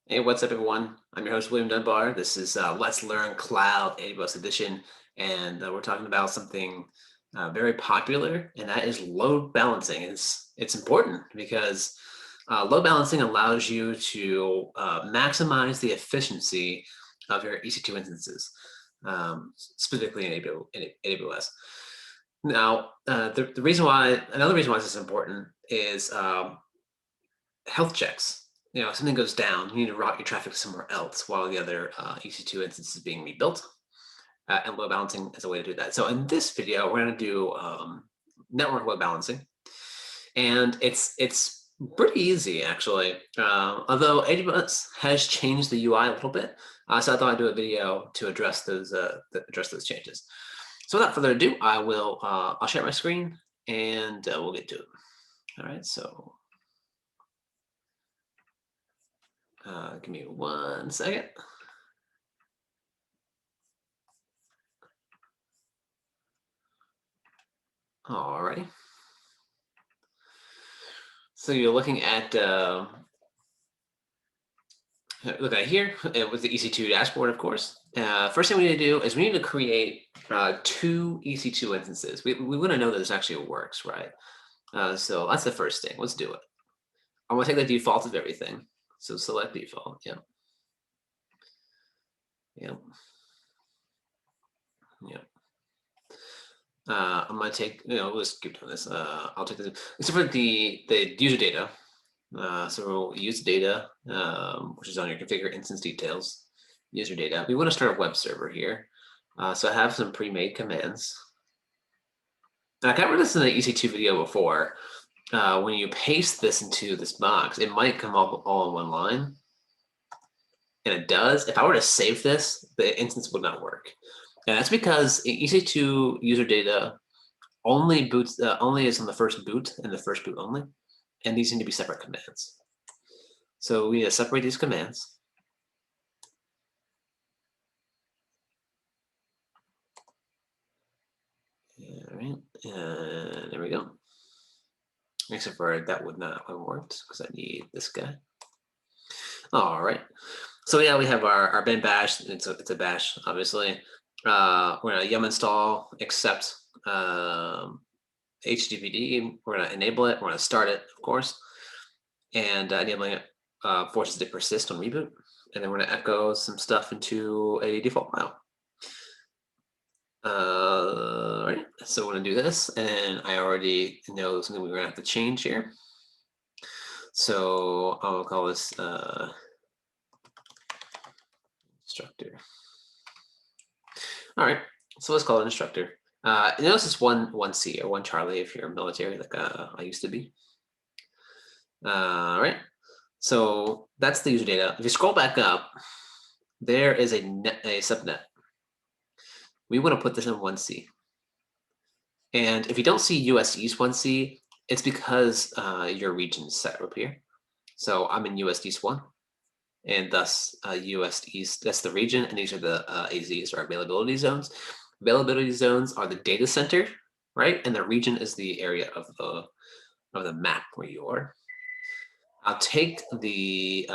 Hey, what's up, everyone? I'm your host, William Dunbar. This is Let's Learn Cloud AWS Edition, and we're talking about something very popular, and that is load balancing. It's important because load balancing allows you to maximize the efficiency of your EC2 instances, specifically in AWS. Now, another reason why this is important is health checks. If something goes down, you need to route your traffic somewhere else while the other EC2 instance is being rebuilt. And load balancing is a way to do that. So in this video, we're going to do network load balancing, and it's pretty easy actually. Although AWS has changed the UI a little bit, so I thought I'd do a video to address those changes. So without further ado, I'll share my screen and we'll get to it. All right, so. Give me 1 second. Alrighty. So you're looking at look at here with the EC2 dashboard, of course. First thing we need to do is we need to create 2 EC2 instances. We want to know that this actually works, right? So that's the first thing. Let's do it. I'm going to take the default of everything. So select default. Yep. Yep. Yep. I'm going to take, let's keep doing this. I'll take this, except for the user data. So we'll use data, which is on your configure instance details, user data. We want to start a web server here. So I have some pre-made commands. And I covered this in the EC2 video before. When you paste this into this box, it might come up all in one line. And it does. If I were to save this, the instance would not work. And that's because EC2 user data only is on the first boot and the first boot only. And these need to be separate commands. So we need to separate these commands. All right, and there we go. Except for that would not have worked because I need this guy. All right. So yeah, we have our bin bash. It's a bash, obviously. We're gonna yum install accept HTTPD. We're gonna enable it. We're gonna start it, of course, and enabling it forces it to persist on reboot. And then we're gonna echo some stuff into a default file. All right, so we're gonna do this, and I already know something we're gonna have to change here. So I'll call this instructor. All right, so let's call it instructor. Notice it's 1C or 1 Charlie if you're military, like I used to be. All right, so that's the user data. If you scroll back up, there is a subnet. We want to put this in 1C. And if you don't see US East 1C, it's because your region is set up here. So I'm in US East 1, and thus US East, that's the region, and these are the AZs, or availability zones. Availability zones are the data center, right? And the region is the area of the map where you are. I'll take the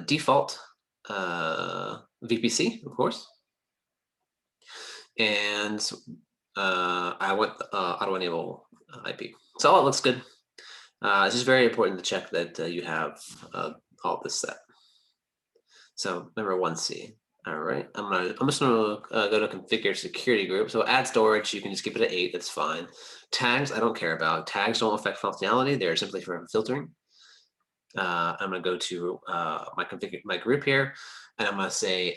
default VPC, of course, and I want auto enable IP. So all it looks good. It's just very important to check that you have all this set. So remember 1C. All right, I'm just gonna go to configure security group. So add storage, you can just keep it at 8. That's fine. Tags, I don't care about. Tags don't affect functionality. They're simply for filtering. I'm gonna go to my group here, and I'm gonna say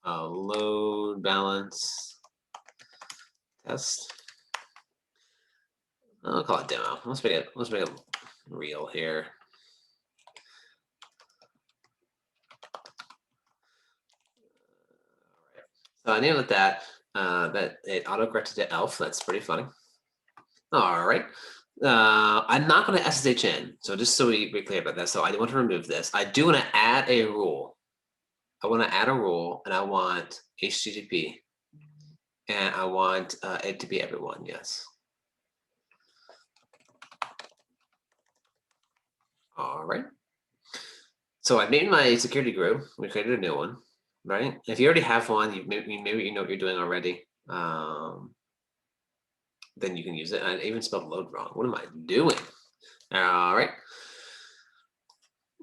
load balance test. I'll call it demo. Let's make it real here. So I named it that it autocorrected to ELF. That's pretty funny. All right. I'm not going to SSH in. So just so we're clear about that. So I want to remove this. I do want to add a rule. I want to add a rule, and I want HTTP, and I want it to be everyone. Yes. All right. So I made my security group. We created a new one, right? If you already have one, maybe you know what you're doing already. Then you can use it. I even spelled load wrong. What am I doing? All right.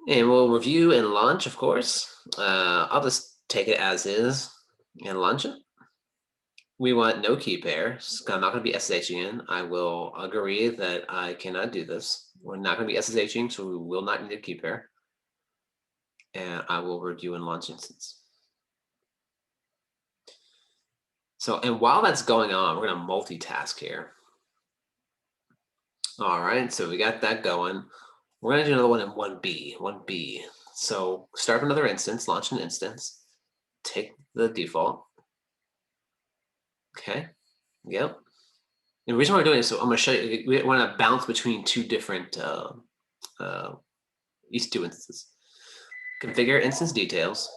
And we'll review and launch, of course. I'll just take it as is and launch it. We want no key pair. I'm not going to be SSHing in. I will agree that I cannot do this. We're not going to be SSHing, so we will not need a key pair. And I will review and launch instance. So, and while that's going on, we're going to multitask here. All right, so we got that going. We're going to do another one in 1B. So start up another instance, launch an instance, take the default. Okay, yep. And the reason why we're doing this, so I'm going to show you, we want to bounce between two different EC2 instances. Configure instance details.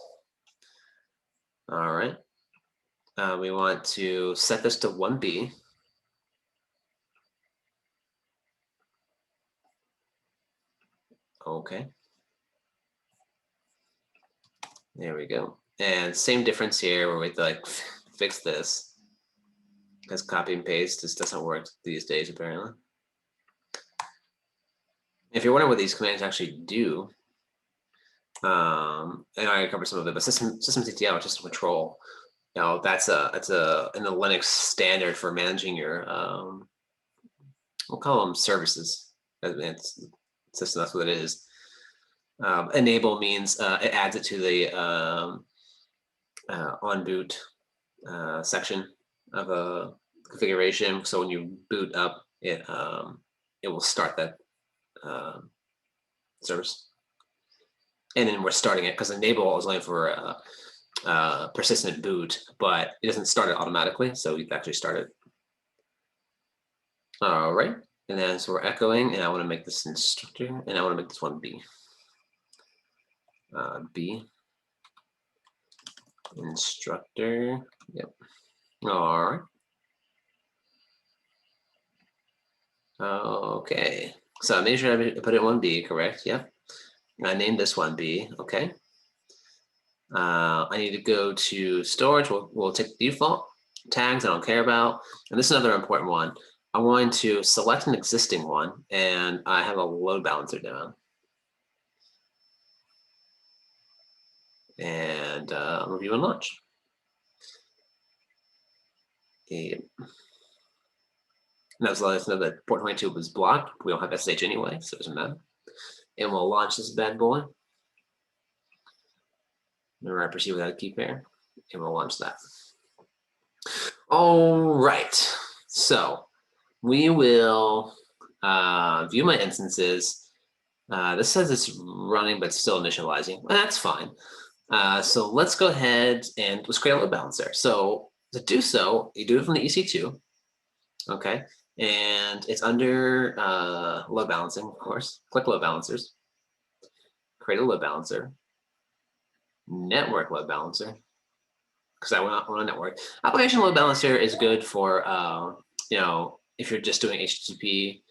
All right. We want to set this to 1B. Okay. There we go. And same difference here where we like fix this. Because copy and paste just doesn't work these days, apparently. If you're wondering what these commands actually do, and I covered some of it, but systemctl, which is control, you know, that's in the Linux standard for managing your we'll call them services. It's system, that's what it is. Enable means it adds it to the on boot section of a configuration. So when you boot up, it will start that service. And then we're starting it because enable is only for persistent boot, but it doesn't start it automatically. So we actually start it. All right. And then so we're echoing, and I want to make this instructor, and I want to make this one B. B. Instructor. Yep. All right. Okay. So I made sure I put it 1B, correct? Yep. I named this 1B. Okay. I need to go to storage. We'll take the default tags I don't care about. And this is another important one. I want to select an existing one, and I have a load balancer down. And review and launch. Yep. Now, let's know that port 22 was blocked. We don't have SSH anyway, so it doesn't matter. And we'll launch this bad boy. Remember, I proceed without a key pair, and we'll launch that. All right, so we will view my instances. This says it's running, but still initializing. Well, that's fine. So let's go ahead and let's create a load balancer. So to do so, you do it from the EC2, okay? And it's under load balancing, of course. Click load balancers, create a load balancer, network load balancer, because I want a network. Application load balancer is good for, you know, if you're just doing HTTP.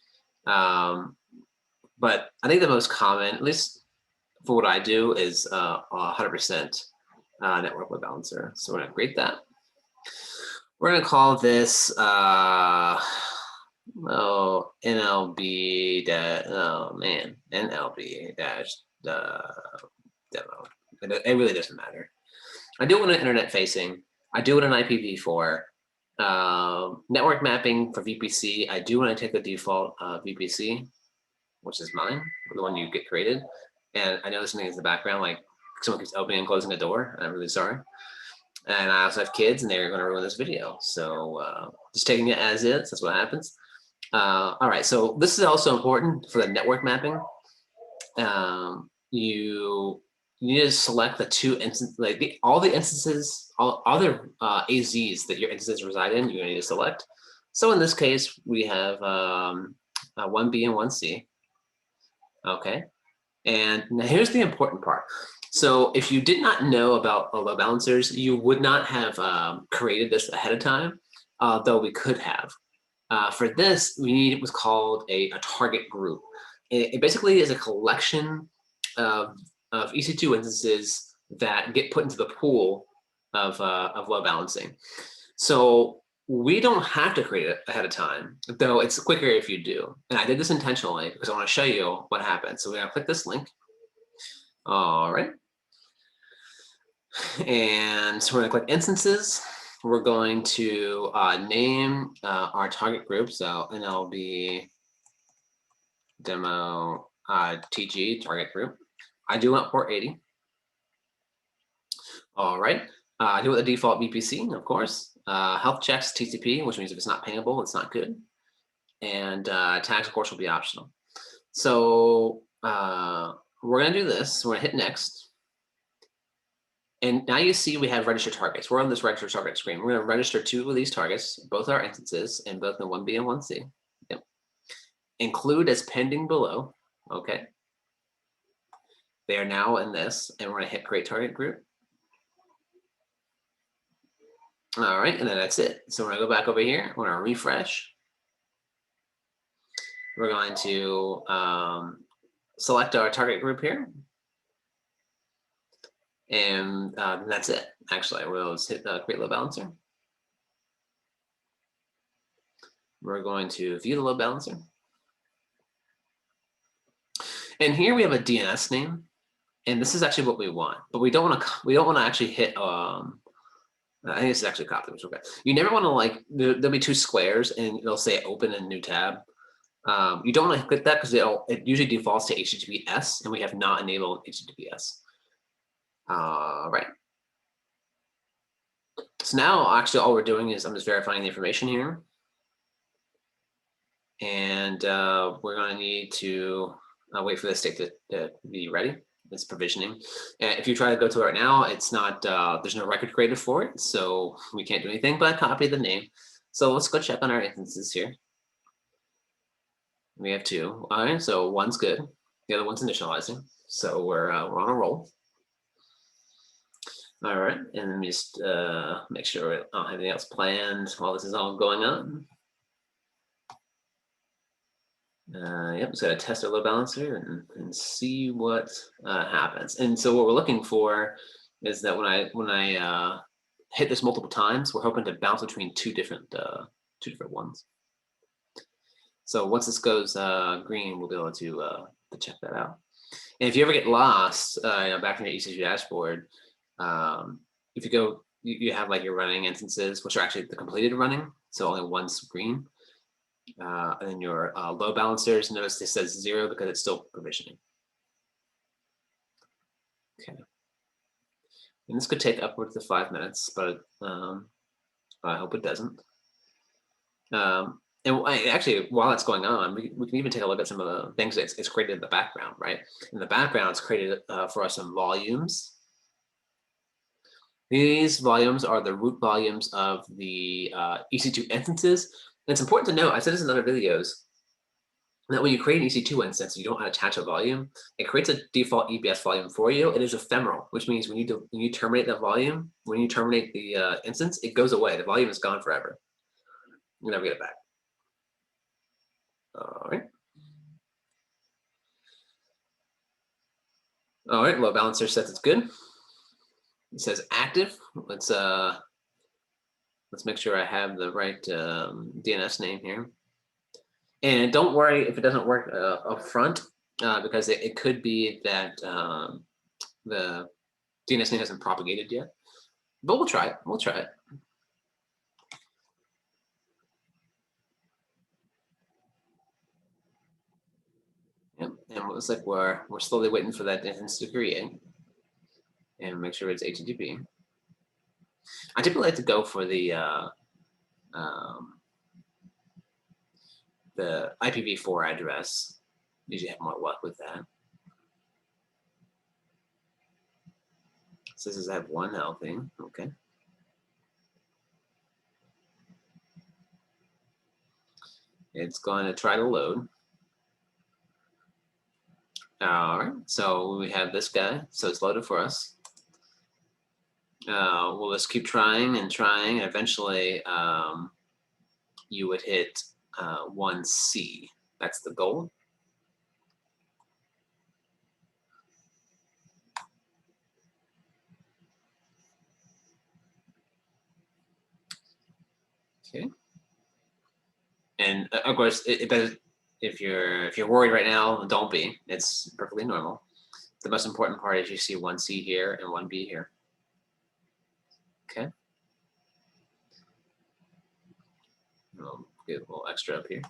But I think the most common, at least for what I do, is 100% network load balancer. So we're going to create that. We're going to call this NLB dash demo. It really doesn't matter. I do want an internet facing. I do want an IPv4. Network mapping for VPC. I do want to take the default VPC, which is mine, the one you get created. And I know there's something in the background, like someone keeps opening and closing a door, and I'm really sorry. And I also have kids, and they're going to ruin this video. So just taking it as is, that's what happens. All right, so this is also important for the network mapping. You need to select the two instances, like all the instances, all other AZs that your instances reside in, you need to select. So in this case, we have 1B and 1C. Okay, and now here's the important part. So if you did not know about load balancers, you would not have created this ahead of time, though we could have. For this, we need what's called a target group. It basically is a collection of of EC2 instances that get put into the pool of load balancing. So we don't have to create it ahead of time, though it's quicker if you do. And I did this intentionally because I want to show you what happens. So we're going to click this link. All right. And so we're going to click instances. We're going to name our target group. So, and it'll be demo TG target group. I do want port 80. All right. I do want the default VPC, of course. Health checks TCP, which means if it's not pingable, it's not good. And tags, of course, will be optional. So we're going to do this. We're going to hit next. And now you see we have registered targets. We're on this register target screen. We're going to register 2 of these targets, both are instances, and both in 1B and 1C. Yep. Include as pending below. Okay. They are now in this, and we're going to hit create target group. All right, and then that's it. So we're going to go back over here. We're going to refresh. We're going to select our target group here. And that's it. Actually, we'll just hit create load balancer. We're going to view the load balancer. And here we have a DNS name. And this is actually what we want. But we don't want to actually hit I think this is actually a copy, which is okay. You never want to like, there'll be 2 squares and it'll say open a new tab. You don't want to click that because it usually defaults to HTTPS and we have not enabled HTTPS. Right. So now actually all we're doing is I'm just verifying the information here. And we're going to need to wait for this state to be ready. It's provisioning. And if you try to go to it right now, it's not, there's no record created for it. So we can't do anything but copy the name. So let's go check on our instances here. We have 2. All right, so one's good. The other one's initializing. So we're on a roll. All right, and let me just make sure I don't have anything else planned while this is all going on. Yep, so I test our load balancer and see what happens. And so what we're looking for is that when I hit this multiple times, we're hoping to bounce between two different ones. So once this goes green, we'll be able to check that out. And if you ever get lost, back in your EC2 dashboard, if you go, you have like your running instances, which are actually the completed running, so only one's green. And then your load balancers, notice this says 0 because it's still provisioning. Okay. And this could take upwards of 5 minutes, but I hope it doesn't. And actually, while that's going on, we can even take a look at some of the things that it's created in the background, right? In the background, it's created for us some volumes. These volumes are the root volumes of the EC2 instances. And it's important to note, I said this in other videos, that when you create an EC2 instance, you don't attach a volume. It creates a default EBS volume for you. It is ephemeral, which means when you terminate that volume, when you terminate the instance, it goes away. The volume is gone forever. You never get it back. All right. All right, load balancer says it's good. It says active. Let's make sure I have the right DNS name here. And don't worry if it doesn't work up front, because it could be that the DNS name hasn't propagated yet. But we'll try it. We'll try it. Yep. And it looks like we're slowly waiting for that instance to create, and make sure it's HTTP. I typically like to go for the IPv4 address. Usually have more luck with that. So this is I have one healthy. Okay. It's going to try to load. All right, so we have this guy, so it's loaded for us. We'll just keep trying and trying. Eventually, you would hit 1C. That's the goal. Okay. And of course, it does. If you're worried right now, don't be. It's perfectly normal. The most important part is you see one C here and one B here. Okay. I'll get a little extra up here.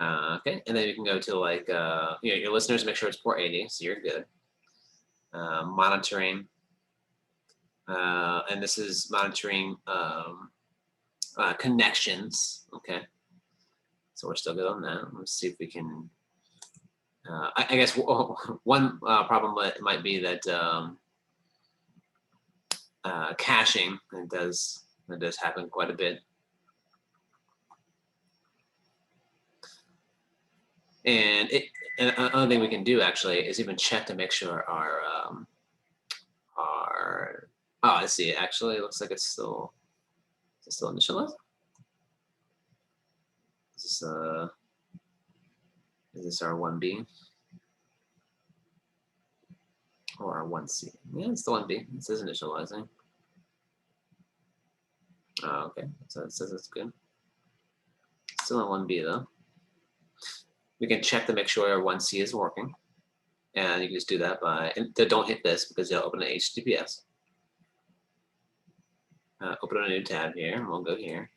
Okay, and then you can go to like your listeners. Make sure it's port 80, so you're good. Monitoring, and this is monitoring connections. Okay, so we're still good on that. Let's see if we can. I guess one problem might be that caching. It does happen quite a bit. And another thing we can do actually is even check to make sure our oh, I see. Actually, it looks like it's still initialized. Is this our 1B or our 1C? Yeah, it's the 1B. It says initializing. Oh, okay. So it says it's good. Still on 1B though. We can check to make sure our 1C is working. And you can just do that by, and don't hit this because you'll open an HTTPS. Open a new tab here, and we'll go here.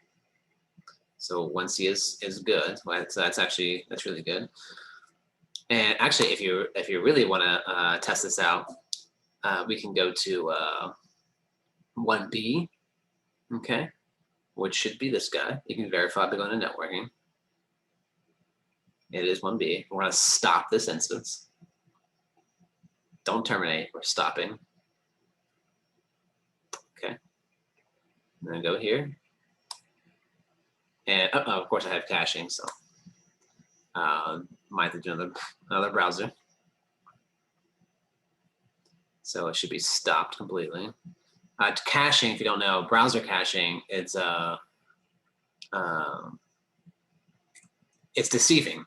So 1C is good. So that's really good. And actually, if you really want to test this out, we can go to 1B, okay, which should be this guy. You can verify by going to networking. It is 1B. We're going to stop this instance. Don't terminate. We're stopping. Okay. And then go here. And of course, I have caching, so might have to do another browser. So it should be stopped completely. Caching, if you don't know, browser caching, it's deceiving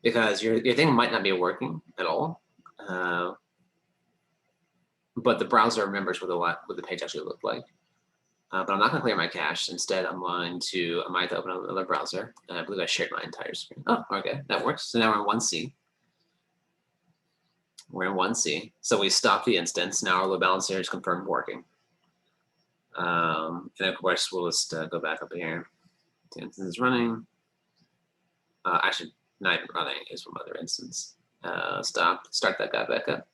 because your thing might not be working at all, but the browser remembers what the page actually looked like. But I'm not going to clear my cache. Instead, I might have to open another browser. I believe I shared my entire screen. Oh, okay, that works. So now we're in 1C. We're in 1C. So we stopped the instance. Now our load balancer is confirmed working. And of course, we'll just go back up here. The instance is running. Actually, not even running is from other instance. Start that guy back up.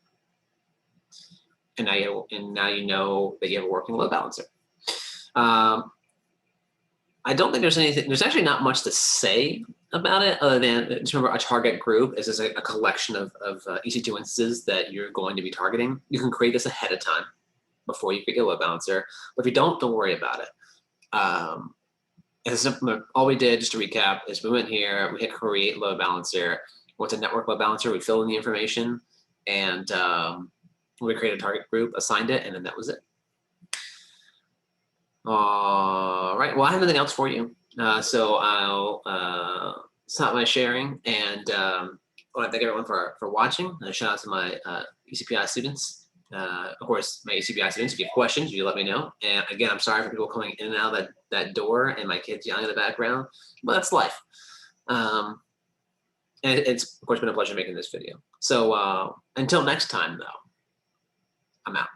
And now you know that you have a working load balancer. I don't think there's actually not much to say about it other than just remember a target group is just a collection of EC2 instances that you're going to be targeting. You can create this ahead of time before you create your load balancer. But if you don't worry about it. All we did, just to recap, is we went here, we hit create load balancer. What's a network load balancer? We filled in the information and we created a target group, assigned it, and then that was it. All right, well, I have nothing else for you. So I'll stop my sharing, and I want to thank everyone for watching. Shout out to my ECPI students. Of course, my ECPI students, if you have questions, you let me know. And again, I'm sorry for people coming in and out of that door and my kids yelling in the background, but that's life. And it's, of course, been a pleasure making this video. So until next time, though, I'm out.